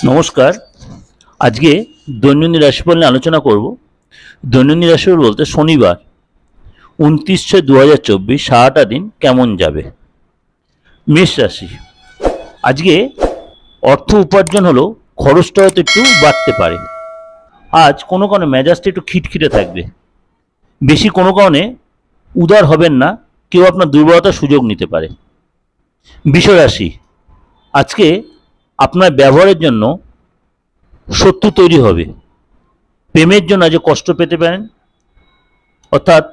নমস্কার। আজকে দৈনন্দিন রাশিফল নিয়ে আলোচনা করব। দৈনন্দিন রাশিফল বলতে শনিবার 29/6/2024 সারাটা দিন কেমন যাবে। মেষ রাশি, আজকে অর্থ উপার্জন হলো, খরচটা হয়তো একটু বাড়তে পারে। আজ কোনো কারণে মেজাজটা একটু খিটখিটে থাকবে। বেশি কোনো কারণে উদার হবেন না, কেউ আপনার দুর্বলতার সুযোগ নিতে পারে। বৃষ রাশি, আজকে আপনার ব্যবহারের জন্য শত্রু তৈরি হবে। প্রেমের জন্য আজ কষ্ট পেতে পারেন, অর্থাৎ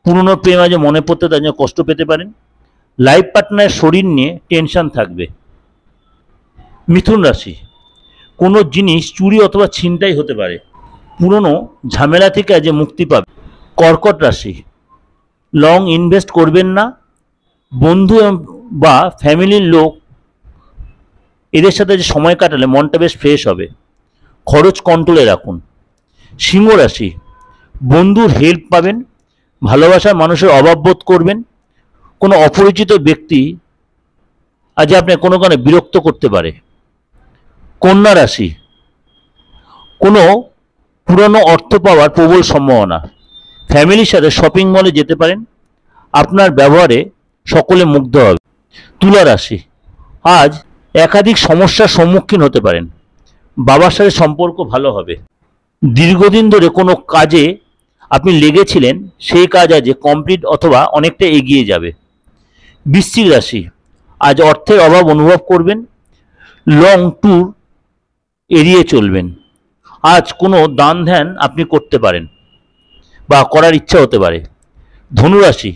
পুরনো প্রেম আজ মনে পড়তে তার জন্য কষ্ট পেতে পারেন। লাইফ পার্টনারের শরীর নিয়ে টেনশন থাকবে। মিথুন রাশি, কোনো জিনিস চুরি অথবা ছিনতাই হতে পারে। পুরনো ঝামেলা থেকে আজ মুক্তি পাবে। কর্কট রাশি, লং ইনভেস্ট করবেন না। বন্ধু বা ফ্যামিলির লোক এদের সাথে যে সময় কাটালে মনটা বেশ ফ্রেশ হবে। খরচ কন্ট্রোলে রাখুন। সিংহ রাশি, বন্ধুর হেল্প পাবেন। ভালোবাসার মানুষের অভাব বোধ করবেন। কোনো অপরিচিত ব্যক্তি আজ আপনার কোনো কারণে বিরক্ত করতে পারে। কন্যা রাশি, কোনো পুরনো অর্থ পাওয়ার প্রবল সম্ভাবনা। ফ্যামিলির সাথে শপিং মলে যেতে পারেন। আপনার ব্যবহারে সকলে মুগ্ধ হবে। তুলা রাশি, আজ একাধিক সমস্যার সম্মুখীন হতে পারেন। বাবার সাথে সম্পর্ক ভালো হবে। দীর্ঘদিন ধরে কোনো কাজে আপনি লেগেছিলেন, সেই কাজ আজ কমপ্লিট অথবা অনেকটা এগিয়ে যাবে। বৃশ্চিক রাশি, আজ অর্থের অভাব অনুভব করবেন। লং ট্যুর এড়িয়ে চলবেন। আজ কোনো দান ধ্যান আপনি করতে পারেন বা করার ইচ্ছা হতে পারে। ধনুরাশি,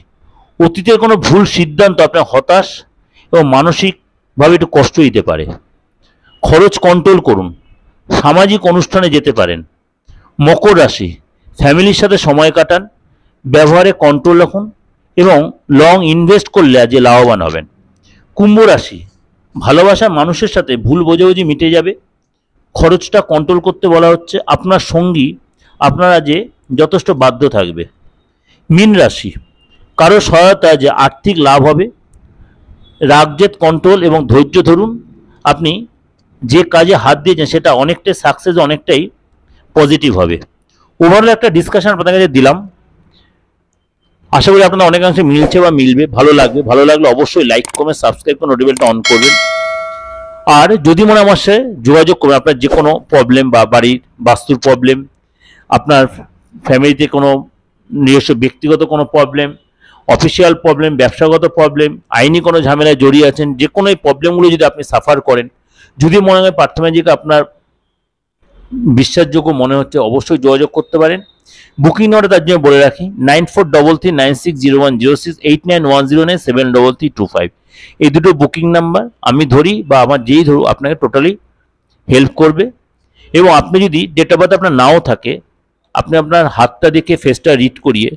অতীতের কোনো ভুল সিদ্ধান্ত আপনার হতাশ এবং মানসিকভাবে একটু কষ্ট দিতে পারে। খরচ কন্ট্রোল করুন। সামাজিক অনুষ্ঠানে যেতে পারেন। মকর রাশি, ফ্যামিলির সাথে সময় কাটান। ব্যবহারে কন্ট্রোল রাখুন এবং লং ইনভেস্ট করলে আজ লাভবান হবেন। কুম্ভ রাশি, ভালোবাসার মানুষের সাথে ভুল বোঝাবুঝি মিটে যাবে। খরচটা কন্ট্রোল করতে বলা হচ্ছে। আপনার সঙ্গী আপনার আজ যথেষ্ট বাধ্য থাকবে। মীন রাশি, কারো সহায়তায় যে আর্থিক লাভ হবে। রাগজেদ কন্ট্রোল এবং ধৈর্য ধরুন। আপনি যে কাজে হাত দিয়েছেন সেটা অনেকটাই সাকসেস, অনেকটাই পজিটিভ হবে। ওভারঅল একটা ডিসকাশন আপনাদের কাছে দিলাম। আশা করি আপনার অনেকাংশে মিলছে বা মিলবে, ভালো লাগবে। ভালো লাগলে অবশ্যই লাইক, কমেন্ট, সাবস্ক্রাইব করে নোটিফিকেশনটা অন করবেন। আর যদি মনে আমার সাথে যোগাযোগ করবেন, আপনার যে কোনো প্রবলেম বা বাড়ির বাস্তুর প্রবলেম, আপনার ফ্যামিলিতে কোনো নিজস্ব ব্যক্তিগত কোনো প্রবলেম, অফিসিয়াল প্রবলেম, ব্যবসাগত প্রবলেম, আইনি কোনো ঝামেলায় জড়িয়ে আছেন, যে কোনো এই প্রবলেমগুলো যদি আপনি সাফার করেন, যদি মনে হয় পার্থম্যাজিকে আপনার বিশ্বাসযোগ্য মনে হচ্ছে, অবশ্যই যোগাযোগ করতে পারেন। বুকিং নাম্বারটা তার জন্য বলে রাখি 9433960106 8910973325। এই দুটো বুকিং নাম্বার আমি ধরি বা আমার যেই ধরু আপনাকে টোটালি হেল্প করবে। এবং আপনি যদি ডেট অফ বার্থ আপনার নাও থাকে, আপনি আপনার হাতটা দেখে ফেসটা রিড করিয়ে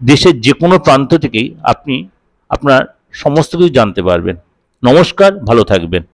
দেশের যে কোনো প্রান্ত থেকেই আপনি আপনার সমস্ত কিছু জানতে পারবেন। নমস্কার, ভালো থাকবেন।